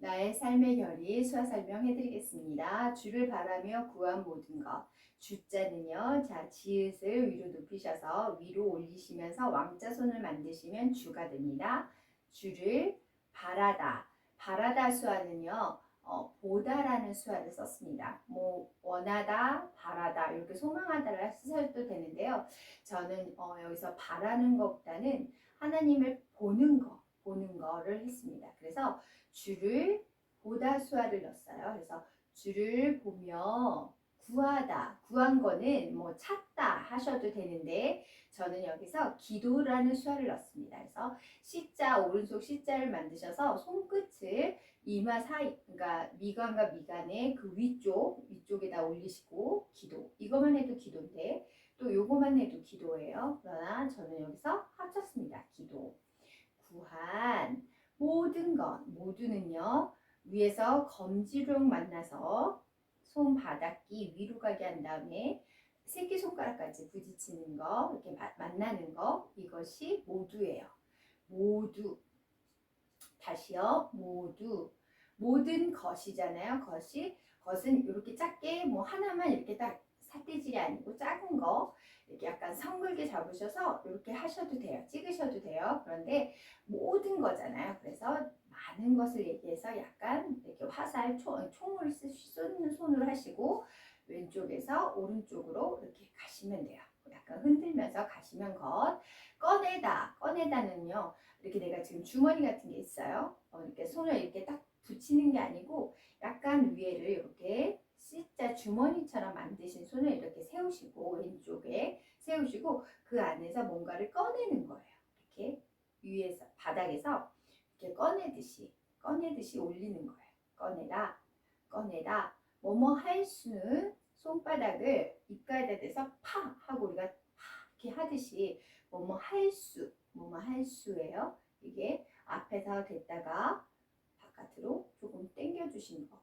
나의 삶의 결이 수화 설명해드리겠습니다. 주를 바라며 구한 모든 것. 주자는요, 자, 지읒을 위로 높이셔서 위로 올리시면서 왕자 손을 만드시면 주가 됩니다. 주를 바라다. 바라다 수화는요, 보다라는 수화를 썼습니다. 뭐, 원하다, 바라다, 이렇게 소망하다를 쓰셔도 되는데요. 저는 여기서 바라는 것보다는 하나님을 보는 거를 했습니다. 그래서 주를 보다 수화를 넣었어요. 그래서 주를 보며 구하다. 구한 거는 뭐 찾다 하셔도 되는데 저는 여기서 기도라는 수화를 넣습니다. 그래서 C자 오른손 C자를 만드셔서 손끝을 이마 사이, 그러니까 미간과 미간의 그 위쪽에다 올리시고 기도. 이것만 해도 기도인데 또 요거만 해도 기도예요. 그러나 저는 여기서 합쳤습니다. 기도. 구한 모든 것, 모두는요, 위에서 검지로 만나서 손바닥이 위로 가게 한 다음에 새끼손가락까지 부딪히는 거, 이렇게 만나는 거, 이것이 모두예요. 모두. 다시요, 모두. 모든 것이잖아요. 것은 이렇게 작게 뭐 하나만 이렇게 딱 삿대질이 아니고 작은 거 이렇게 약간 성글게 잡으셔서 이렇게 하셔도 돼요. 찍으셔도 돼요. 그런데 모든 거잖아요. 그래서 많은 것을 얘기해서 약간 이렇게 화살 총을 쏘는 손으로 하시고 왼쪽에서 오른쪽으로 이렇게 가시면 돼요. 약간 흔들면서 가시면 꺼내다는요. 이렇게 내가 지금 주머니 같은 게 있어요. 이렇게 손을 이렇게 딱 붙이는 게 아니고 약간 위에를 이렇게 C자 주머니처럼 만드신 손을 이렇게 세우시고 왼쪽에 세우시고 그 안에서 뭔가를 꺼내는 거예요. 이렇게 위에서 바닥에서 이렇게 꺼내듯이 올리는 거예요. 꺼내다 뭐뭐 할 수는 손바닥을 입가에다 대서 파 하고 우리가 파 이렇게 하듯이 뭐뭐 할 수예요. 이게 앞에서 됐다가 바깥으로 조금 당겨주신 거,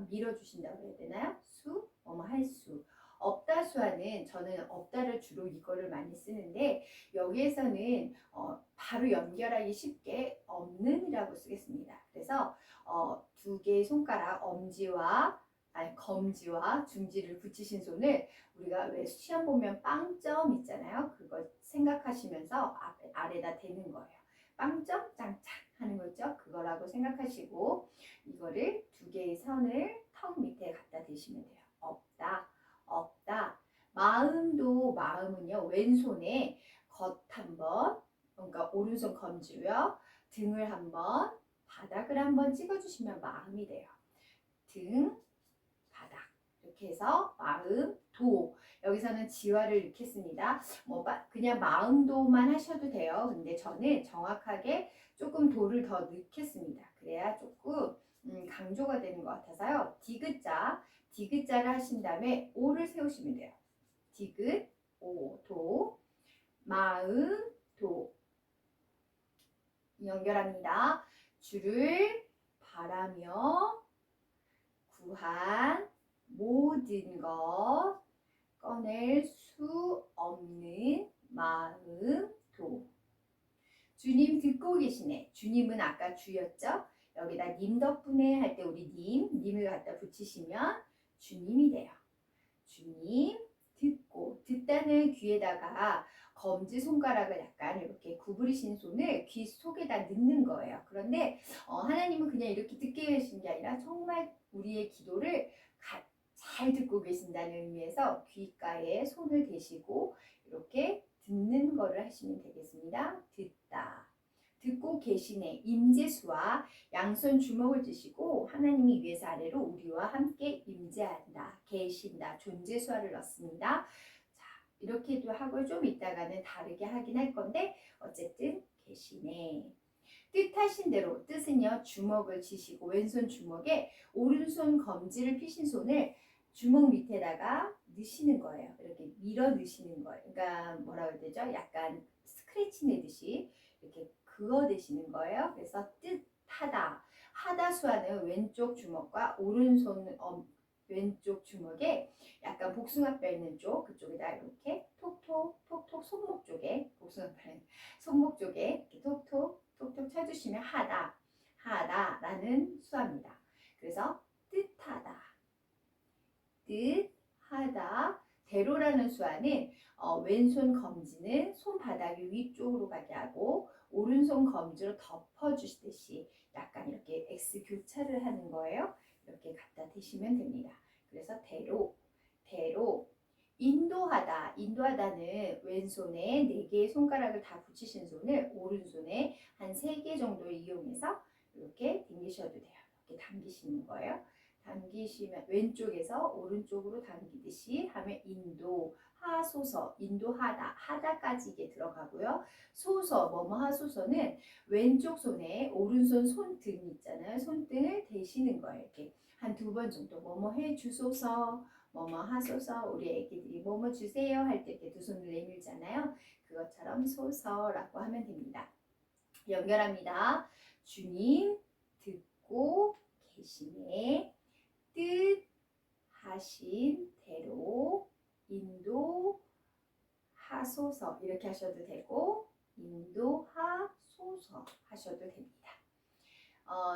밀어주신다고 해야 되나요? 뭐뭐 할 수. 없다 수화는 저는 없다를 주로 이거를 많이 쓰는데 여기에서는 바로 연결하기 쉽게 없는이라고 쓰겠습니다. 그래서 두 개의 손가락 검지와 중지를 붙이신 손을 우리가 왜 시험 보면 빵점 있잖아요. 그거 생각하시면서 아래다 대는 거예요. 빵점 짱짱 하는 거죠. 그거라고 생각하시고 이거를 두 개의 선을 턱 밑에 갖다 대시면 돼요. 없다. 마음은요. 왼손에 겉 한번, 그러니까 오른손 검지로요. 등을 한번, 바닥을 한번 찍어주시면 마음이 돼요. 등, 바닥. 이렇게 해서 마음, 도. 여기서는 지화를 넣겠습니다. 뭐 그냥 마음도만 하셔도 돼요. 근데 저는 정확하게 조금 도를 더 넣겠습니다. 그래야 조금 강조가 되는 것 같아서요. 디귿자를 하신 다음에 오를 세우시면 돼요. 디귿, 오, 도, 마음, 도. 연결합니다. 주를 바라며 구한 모든 것 꺼낼 수 없는 마음 도. 주님 듣고 계시네. 주님은 아까 주였죠? 여기다 님 덕분에 할 때 우리 님을 갖다 붙이시면 주님이 돼요. 주님 듣다는 귀에다가 검지 손가락을 약간 이렇게 구부리신 손을 귀 속에다 넣는 거예요. 그런데 하나님은 그냥 이렇게 듣게 계신 게 아니라 정말 우리의 기도를 잘 듣고 계신다는 의미에서 귓가에 손을 대시고 이렇게 듣는 거를 하시면 되겠습니다. 듣고 계시네. 임재수와 양손 주먹을 쥐시고 하나님이 위에서 아래로 우리와 함께 임재한다. 계신다. 존재수화를 넣습니다. 자, 이렇게도 하고 좀 이따가는 다르게 하긴 할 건데 어쨌든 계시네. 뜻하신 대로 뜻은요. 주먹을 쥐시고 왼손 주먹에 오른손 검지를 피신 손을 주먹 밑에다가 넣으시는 거예요. 이렇게 밀어 넣으시는 거예요. 그러니까 뭐라고 해야 되죠? 약간 스크래치 내듯이 이렇게 그어대시는 거예요. 그래서 뜻하다. 하다 수화는 왼쪽 주먹과 오른손 왼쪽 주먹에 약간 복숭아뼈 있는 쪽 그쪽에다 이렇게 톡톡 손목 쪽에 복숭아뼈 손목 쪽에 이렇게 톡톡 쳐주시면 하다. 뜻하다라는 수화입니다. 그래서 뜻하다, 뜻하다. 대로라는 수화는 왼손 검지는 손바닥이 위쪽으로 가게 하고 오른손 검지로 덮어주시듯이 약간 이렇게 X 교차를 하는 거예요. 이렇게 갖다 대시면 됩니다. 그래서 대로, 대로. 인도하다, 인도하다는 왼손에 4개의 손가락을 다 붙이신 손을 오른손에 한 3개 정도 이용해서 이렇게 당기셔도 돼요. 이렇게 당기시는 거예요. 당기시면 왼쪽에서 오른쪽으로 당기듯이 하면 인도, 하소서, 인도하다, 하다까지 이게 들어가고요. 소서, 뭐뭐 하소서는 왼쪽 손에 오른손 손등 있잖아요. 손등을 대시는 거예요. 이렇게 한 2번 정도 뭐뭐 해 주소서, 뭐뭐 하소서. 우리 애기들이 뭐뭐 주세요 할 때 이렇게 2 손을 내밀잖아요. 그것처럼 소서라고 하면 됩니다. 연결합니다. 주님 듣고 계시네. 뜻하신 대로 인도하소서 이렇게 하셔도 되고 인도하소서 하셔도 됩니다.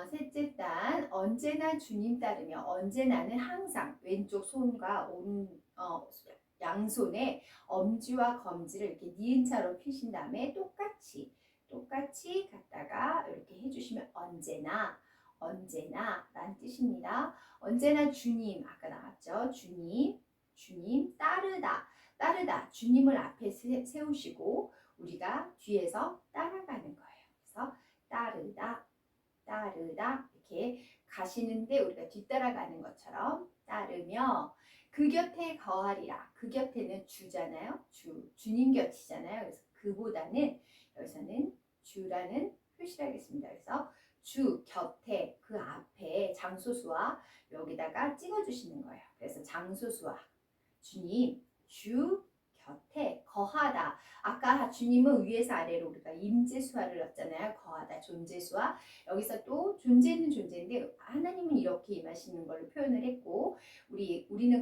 셋째 단, 언제나 주님 따르며. 언제나는 항상 왼쪽 손과 양손에 엄지와 검지를 이렇게 니은자로 피신 다음에 똑같이 갖다가 이렇게 해주시면 언제나, 언제나 라는 뜻입니다. 언제나 주님, 아까 나왔죠? 주님, 주님, 따르다, 따르다. 주님을 앞에 세우시고 우리가 뒤에서 따라가는 거예요. 그래서 따르다, 따르다 이렇게 가시는데 우리가 뒤따라가는 것처럼 따르며 그 곁에 거하리라. 그 곁에는 주잖아요. 주님 곁이잖아요. 그래서 그보다는 여기서는 주라는 표시를 하겠습니다. 그래서 주 곁에 그 앞에 장소수와 여기다가 찍어주시는 거예요. 그래서 장소수와 주님, 주 곁에 거하다. 아까 주님은 위에서 아래로 우리가 임재수화를 넣었잖아요. 거하다, 존재수화. 여기서 또 존재는 존재인데 하나님은 이렇게 임하시는 걸로 표현을 했고 우리는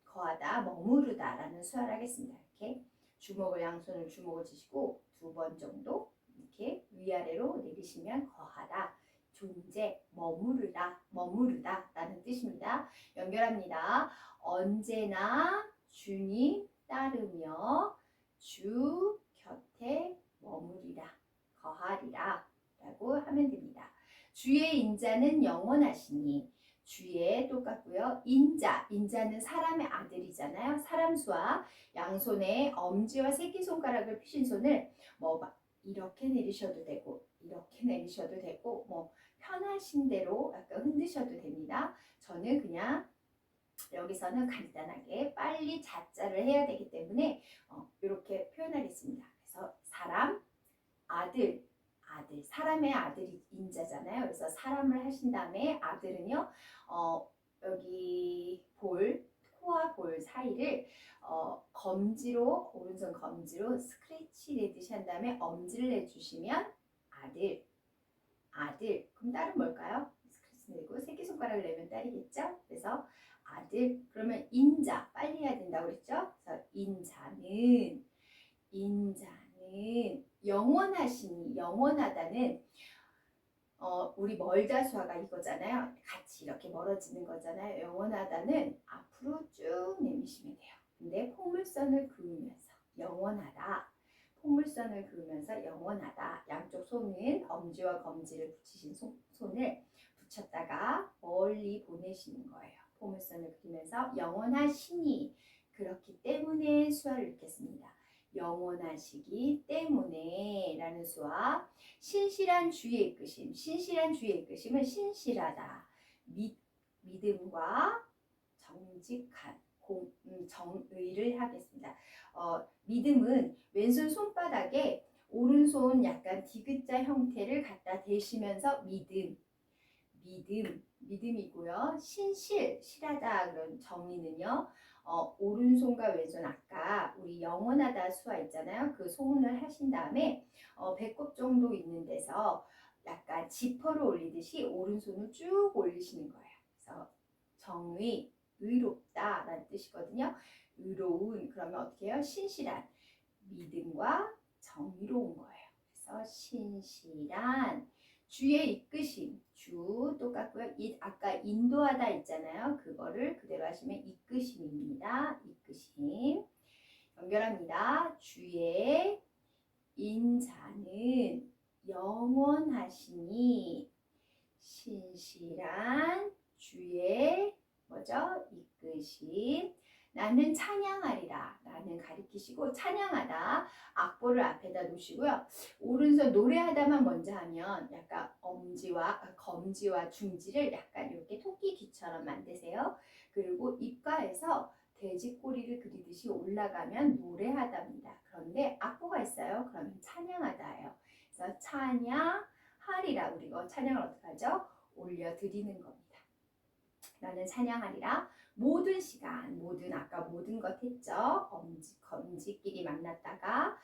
거하다, 머무르다라는 수화를 하겠습니다. 이렇게 주먹을 양손을 주먹을 쥐시고 2번 정도 이렇게 위아래로 내리시면 거하다, 존재, 머무르다라는 뜻입니다. 연결합니다. 언제나 주님 따르며 주 곁에 머무리라, 거하리라 라고 하면 됩니다. 주의 인자는 영원하시니. 주의 똑같고요. 인자는 사람의 아들이잖아요. 사람 수와 양손에 엄지와 새끼손가락을 피신 손을 이렇게 내리셔도 되고 이렇게 내리셔도 되고 편하신 대로 약간 흔드셔도 됩니다. 저는 그냥 여기서는 간단하게 빨리 자자를 해야 되기 때문에 이렇게 표현하겠습니다. 그래서 사람, 아들, 사람의 아들이 인자잖아요. 그래서 사람을 하신 다음에 아들은요, 여기 코와 볼 사이를 검지로, 오른손 검지로 스크래치 내듯이 한 다음에 엄지를 내주시면 아들. 그럼 딸은 뭘까요? 스크래치 내고 새끼손가락을 내면 딸이겠죠? 그래서 아들, 그러면 인자, 빨리 해야 된다고 그랬죠? 그래서 인자는 영원하시니. 영원하다는 우리 멀다 수화가 이거잖아요. 같이 이렇게 멀어지는 거잖아요. 영원하다는 앞으로 쭉 내미시면 돼요. 근데 폭물선을 그으면서 영원하다. 폭물선을 그으면서 영원하다. 양쪽 손은 엄지와 검지를 붙이신 손을 붙였다가 멀리 보내시는 거예요. 포물선을 그리면서 영원하시니, 그렇기 때문에 수화를 읽겠습니다. 영원하시기 때문에 라는 수와 신실한 주의 이끄심. 신실한 주의 이끄심은 신실하다, 믿음과 정직한 정의를 하겠습니다. 믿음은 왼손 손바닥에 오른손 약간 디귿자 형태를 갖다 대시면서 믿음이고요. 실하다 그런 정의는요. 오른손과 왼손 아까 우리 영원하다 수화 있잖아요. 그 손을 하신 다음에 배꼽 정도 있는 데서 약간 지퍼를 올리듯이 오른손을 쭉 올리시는 거예요. 그래서 정의, 의롭다라는 뜻이거든요. 의로운, 그러면 어떻게 해요? 신실한, 믿음과 정의로운 거예요. 그래서 신실한 주의 이끄심. 주 똑같고요. 아까 인도하다 있잖아요. 그거를 그대로 하시면 이끄심입니다. 이끄심. 연결합니다. 주의 인자는 영원하시니 신실한 주의 뭐죠? 이끄심. 나는 찬양하리라. 나는 가리키시고 찬양하다. 악보를 앞에다 놓으시고요. 오른손 노래하다만 먼저 하면 약간 검지와 중지를 약간 이렇게 토끼 귀처럼 만드세요. 그리고 입가에서 돼지 꼬리를 그리듯이 올라가면 노래하다입니다. 그런데 악보가 있어요. 그러면 찬양하다예요. 그래서 찬양하리라. 우리가 찬양을 어떻게 하죠? 올려드리는 겁니다. 나는 찬양하리라. 모든 시간, 아까 모든 것 했죠. 검지끼리 만났다가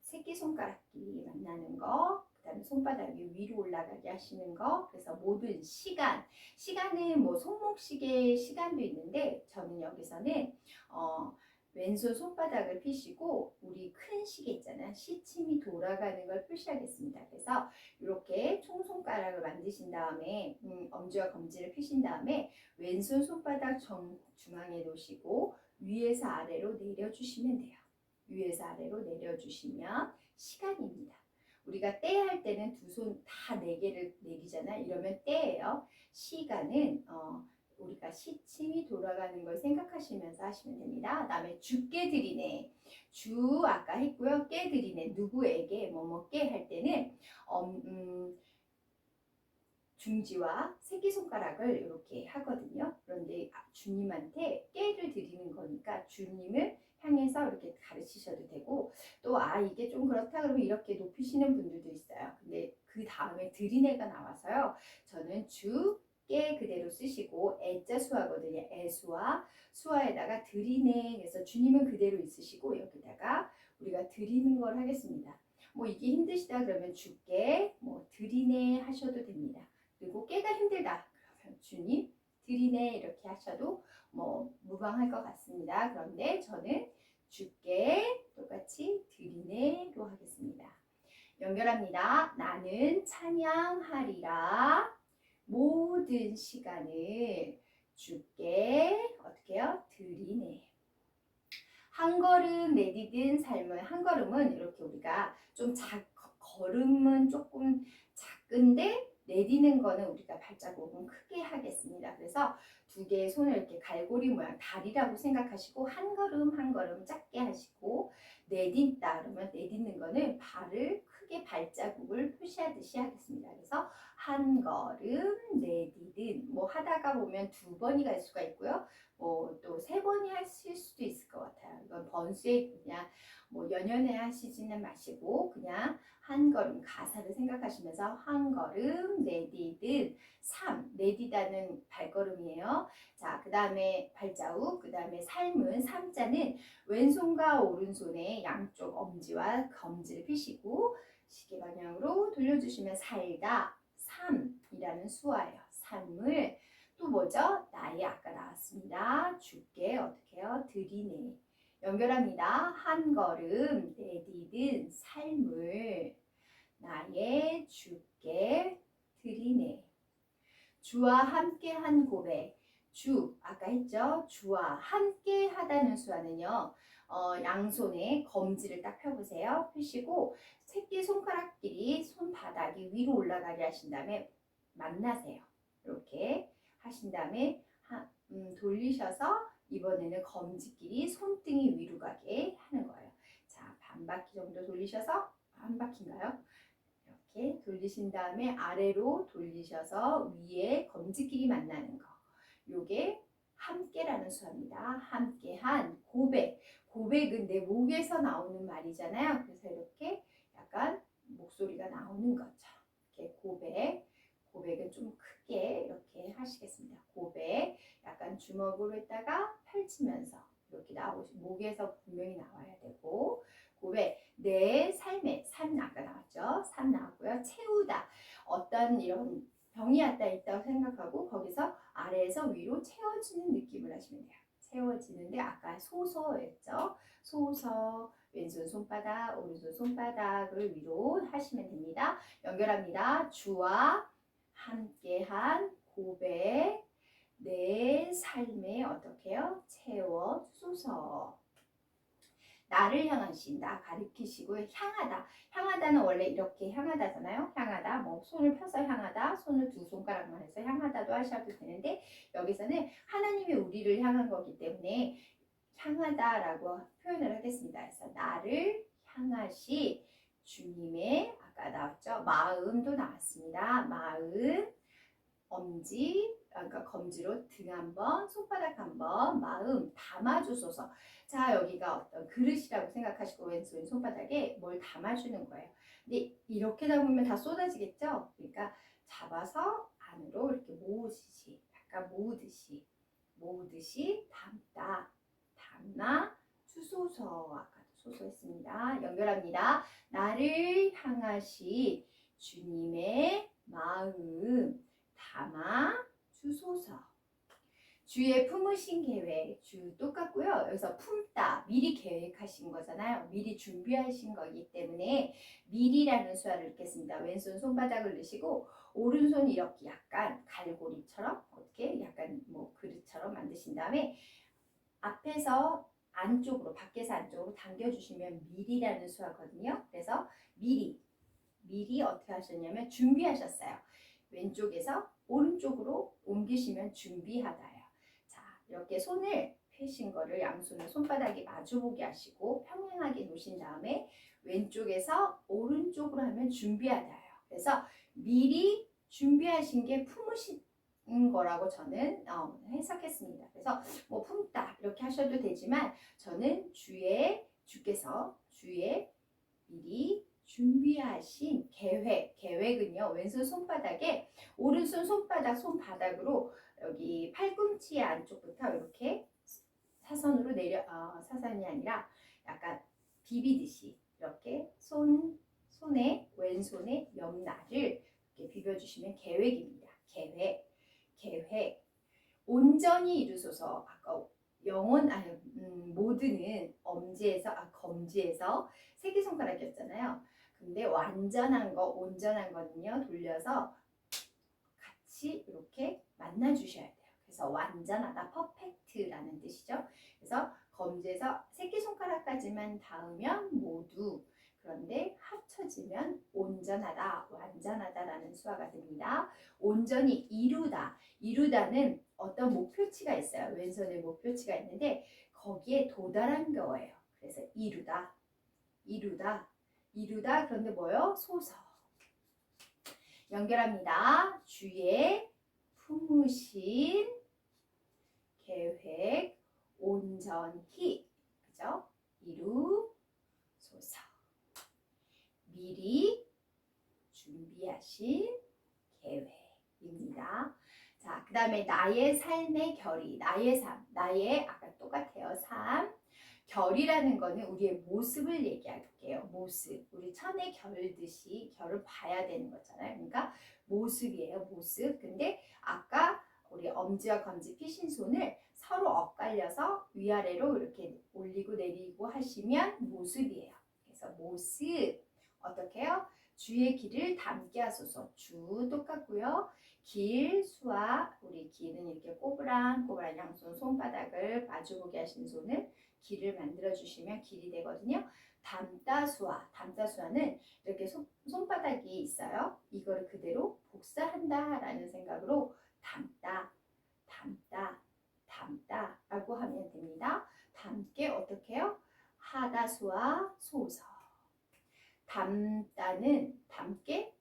새끼손가락끼리 만나는 거, 그 다음에 손바닥이 위로 올라가게 하시는 거. 그래서 모든 시간은 뭐 손목시계 시간도 있는데 저는 여기서는 왼손 손바닥을 펴시고 우리 큰 시계 있잖아요. 시침이 돌아가는 걸 표시하겠습니다. 그래서 이렇게 총손가락을 만드신 다음에 엄지와 검지를 펴신 다음에 왼손 손바닥 중앙에 놓으시고 위에서 아래로 내려주시면 돼요. 위에서 아래로 내려주시면 시간입니다. 우리가 때 할 때는 두 손 다 네 개를 내리잖아요. 이러면 때예요. 시간은 우리가 시침이 돌아가는 걸 생각하시면서 하시면 됩니다. 다음에 주께 드리네. 주 아까 했고요. 깨 드리네. 누구에게 뭐뭐께 할 때는 중지와 새끼손가락을 이렇게 하거든요. 그런데 주님한테 깨를 드리는 거니까 주님을 향해서 이렇게 가르치셔도 되고 또 이게 좀 그렇다 그러면 이렇게 높이시는 분들도 있어요. 근데 그 다음에 드리네가 나와서요. 저는 깨 그대로 쓰시고 애자 수하거든요. 애수와 수화에다가 드리네. 그래서 주님은 그대로 있으시고 여기다가 우리가 드리는 걸 하겠습니다. 뭐 이게 힘드시다 그러면 주께 뭐 드리네 하셔도 됩니다. 그리고 깨가 힘들다 그러면 주님 드리네 이렇게 하셔도 뭐 무방할 것 같습니다. 그런데 저는 주께 똑같이 드리네로 하겠습니다. 연결합니다. 나는 찬양하리라. 모든 시간을 주께 어떻게 해요? 드리네. 한 걸음 내디딘 삶을 한 걸음은 이렇게 우리가 좀 걸음은 조금 작은데 내디는 거는 우리가 발자국은 크게 하겠습니다. 그래서 두 개의 손을 이렇게 갈고리 모양 다리라고 생각하시고 한 걸음 한 걸음 작게 하시고 내딛다 그러면 내딛는 거는 발을 크게 발자국을 표시하듯이 하겠습니다. 그래서 한 걸음 내디딘 뭐 하다가 보면 두 번이 갈 수가 있고요. 뭐 또 세 번이 하실 수도 있을 것 같아요. 이건 번수에 그냥 뭐 연연해 하시지는 마시고 그냥 한 걸음 가사를 생각하시면서 한 걸음 내디딘 내디다는 발걸음이에요. 자, 그 다음에 발자국, 그 다음에 삶은 삼자는 왼손과 오른손의 양쪽 엄지와 검지를 펴시고 시계 방향으로 돌려주시면 살다 3이라는 수화예요. 삶을 또 뭐죠? 나의 아까 나왔습니다. 주께 어떻게 해요? 드리네. 연결합니다. 한 걸음 내디딘 삶을 나의 주께 드리네. 주와 함께 한 고백. 아까 했죠? 주와 함께 하다는 수화는요. 양손에 검지를 딱 펴보세요. 펴시고 새끼손가락끼리 손바닥이 위로 올라가게 하신 다음에 만나세요. 이렇게 하신 다음에 돌리셔서 이번에는 검지끼리 손등이 위로 가게 하는 거예요. 자, 반 바퀴 정도 돌리셔서 한 바퀴인가요? 이렇게 돌리신 다음에 아래로 돌리셔서 위에 검지끼리 만나는 거. 요게 함께라는 수화입니다. 함께한 고백. 고백은 내 목에서 나오는 말이잖아요. 그래서 이렇게 약간 목소리가 나오는 거죠. 이렇게 고백은 좀 크게 이렇게 하시겠습니다. 고백, 약간 주먹으로 했다가 펼치면서 이렇게 목에서 분명히 나와야 되고 고백, 내 삶의 삶 아까 나왔죠? 삶 나왔고요. 채우다, 어떤 이런 병이 있다고 생각하고 거기서 아래에서 위로 채워지는 느낌을 하시면 돼요. 채워지는데 아까 소서였죠? 소서, 왼손 손바닥, 오른손 손바닥을 위로 하시면 됩니다. 연결합니다. 주와 함께한 고백 내 삶에 어떻게 해요? 채워주소서. 나를 향하신, 나 가리키시고 향하다. 향하다는 원래 이렇게 향하다잖아요. 향하다, 뭐 손을 펴서 향하다, 손을 두 손가락만 해서 향하다도 하셔도 되는데 여기서는 하나님이 우리를 향한 거기 때문에 향하다라고 표현을 하겠습니다. 그래서 나를 향하시 주님의 아까 나왔죠. 마음도 나왔습니다. 마음, 엄지, 그러니까 검지로 등 한번, 손바닥 한번, 마음 담아주소서. 자, 여기가 어떤 그릇이라고 생각하시고 왼손 손바닥에 뭘 담아주는 거예요. 근데 이렇게 담으면 다 쏟아지겠죠? 그러니까 잡아서 안으로 이렇게 모으듯이, 약간 모으듯이 담다, 담나 주소서. 아까도 소소했습니다. 연결합니다. 나를 향하시 주님의 마음 담아 주소서. 주의 품으신 계획, 주 똑같고요. 여기서 품다, 미리 계획하신 거잖아요. 미리 준비하신 거기 때문에 미리라는 수화를 읽겠습니다. 왼손 손바닥을 넣으시고 오른손 이렇게 약간 갈고리처럼 어떻게 약간 뭐 그릇처럼 만드신 다음에 앞에서 안쪽으로, 밖에서 안쪽으로 당겨주시면 미리라는 수화거든요. 그래서 미리 어떻게 하셨냐면 준비하셨어요. 왼쪽에서 오른쪽으로 옮기시면 준비하다예요. 자, 이렇게 손을 펴신 거를 양손을 손바닥이 마주보게 하시고 평행하게 놓으신 다음에 왼쪽에서 오른쪽으로 하면 준비하다예요. 그래서 미리 준비하신 게 품으신 거라고 저는 해석했습니다. 그래서 뭐 품다 이렇게 하셔도 되지만 저는 주께서 주의 미리 준비하신 계획은요. 왼손 손바닥에 오른손 손바닥으로 여기 팔꿈치 안쪽부터 이렇게 사선으로 사선이 아니라 약간 비비듯이 이렇게 손에 왼손의 옆날을 이렇게 비벼주시면 계획입니다. 계획. 온전히 이루소서. 아까 모드는 검지에서 새끼손가락이었잖아요. 근데 온전한 거는요, 돌려서 같이 이렇게 만나 주셔야 돼요. 그래서 완전하다, 퍼펙트라는 뜻이죠. 그래서 검지에서 새끼손가락까지만 닿으면 모두, 그런데 합쳐지면 온전하다, 완전하다라는 수화가 됩니다. 온전히 이루다는 어떤 목표치가 있어요. 왼손에 목표치가 있는데 거기에 도달한 거예요. 그래서 이루다. 그런데 뭐요? 소서. 연결합니다. 주의 품으신 계획 온전히, 그죠? 이루소서. 미리 준비하신 계획입니다. 자, 그 다음에 나의 삶의 결의, 나의 삶, 아까 똑같아요. 삶. 결이라는 거는 우리의 모습을 얘기할게요. 모습. 우리 천에 결듯이 결을 봐야 되는 거잖아요. 그러니까 모습이에요. 모습. 근데 아까 우리 엄지와 검지 피신 손을 서로 엇갈려서 위아래로 이렇게 올리고 내리고 하시면 모습이에요. 그래서 모습. 어떻게 해요? 주의 길을 닮게 하소서. 주 똑같고요. 길, 수와 우리 길은 이렇게 꼬부랑 양손 손바닥을 마주보게 하신 손을 길을 만들어 주시면 길이 되거든요. 담다수화는 이렇게 손바닥이 있어요. 이거를 그대로 복사한다라는 생각으로 담다 라고 하면 됩니다. 담게 어떻게 해요? 하다수와 소서. 담게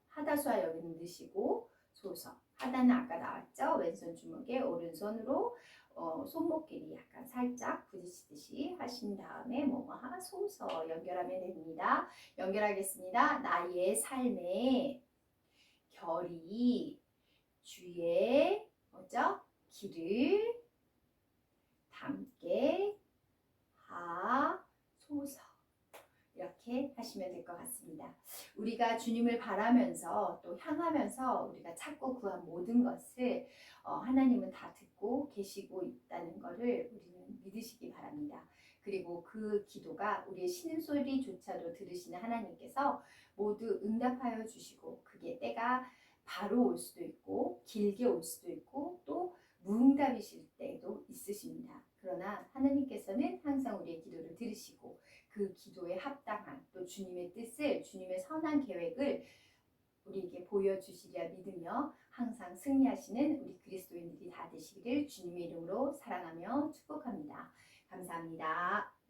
하다수와 여기는 넣으시고 소서. 하다는 아까 나왔죠? 왼손 주먹에 오른손으로 손목끼리 약간 살짝 부딪히듯이 하신 다음에 뭐뭐하 소서 연결하면 됩니다. 연결하겠습니다. 나의 삶의 결이 주의 길을 담게 하소서. 이렇게 하시면 될 것 같습니다. 우리가 주님을 바라면서 또 향하면서 우리가 찾고 구한 모든 것을 하나님은 다 듣고 계시고 있다는 것을 우리는 믿으시기 바랍니다. 그리고 그 기도가 우리의 신음소리조차도 들으시는 하나님께서 모두 응답하여 주시고 그게 때가 바로 올 수도 있고 길게 올 수도 있고 또 무응답이실 때도 있으십니다. 그러나 하나님께서는 항상 우리의 기도를 들으시고 그 기도에 합당한 또 주님의 뜻을 주님의 선한 계획을 우리에게 보여주시리라 믿으며 항상 승리하시는 우리 그리스도인들이 다 되시기를 주님의 이름으로 사랑하며 축복합니다. 감사합니다.